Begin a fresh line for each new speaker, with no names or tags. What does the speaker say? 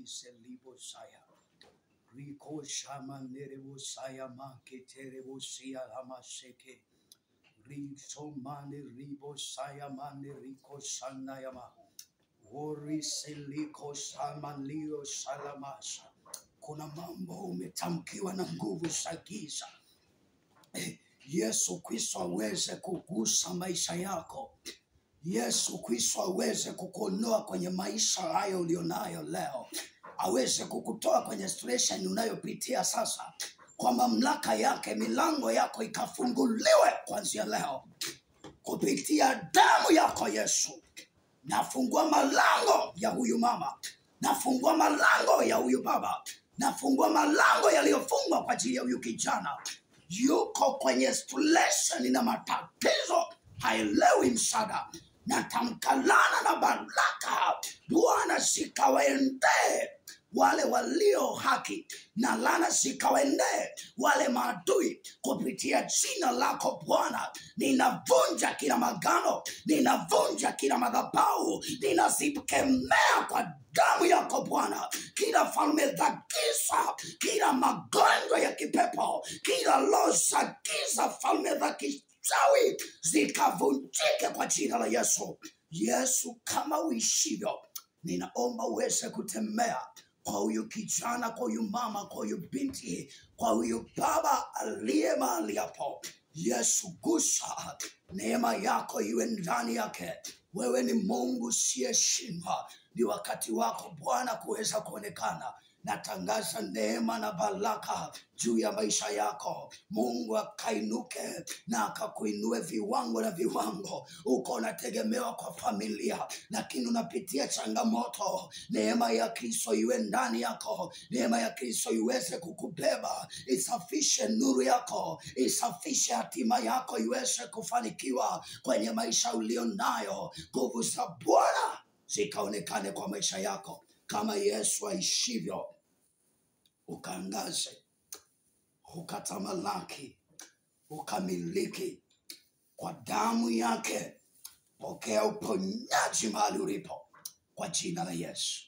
selibo saya. Riko shama nerebo saya make terebo sia lama sheke. Riso mane ribo saya mane riko sanayama. Wori seliko samanlio salamasha. Kuna mambo umetamkiwa na nguvu za giza. Yesu Kristo aweze kugusa maisha yako. Yesu Kristo aweze kukuondoa kwenye maisha hayo ulionayo leo. Aweze kukutoa kwenye situation unayopitia sasa. Kwa mamlaka yake milango yako ikafunguliwe kuanzia leo. Kupitia damu yako Yesu. Nafungua malango ya huyu mama. Nafungua malango ya huyu baba. Nafungua malango yaliyofungwa kwa ajili ya huyu kijana. Yuko kwenye situation na matatizo, haelewi msaada. Natamkalana na baraka. Bwana zikawaendee wale walio haki, na laana zikawaendee wale maadui. Kupitia jina lako Bwana, ninavunja kila magano, ninavunja kila madhabahu, ninazikemea kwa damu yako Bwana. Kila falme za giza, kila magonjwa ya kipepo, kila roho za giza, falme za kichawi zikavunjike kwa jina la Yesu. Yesu, kama uishivyo, ninaomba uweze kutembea kwa huyu kijana, kwa huyu mama, kwa huyu binti, kwa huyu baba aliye mahali hapo. Yesu, gusa, neema yako iwe ndani yake. Wewe ni Mungu usiyeshindwa. Ni wakati wako Bwana kuweza kuonekana. Natangaza neema na baraka juu ya maisha yako. Mungu akainuke na akakuinue viwango na viwango. Uko unategemewa kwa familia, lakini unapitia changamoto. Neema ya Kristo iwe ndani yako. Neema ya Kristo iweze kukubeba. Isafishe nuru yako. Isafishe hatima yako iweze kufanikiwa kwenye maisha ulionayo. Nguvu za Bwana zikaonekane kwa maisha yako. Kama Yesu aishivyo, ukaangaze, ukatamalaki, ukamiliki kwa damu yake. Pokea uponyaji mahali ulipo kwa jina la Yesu.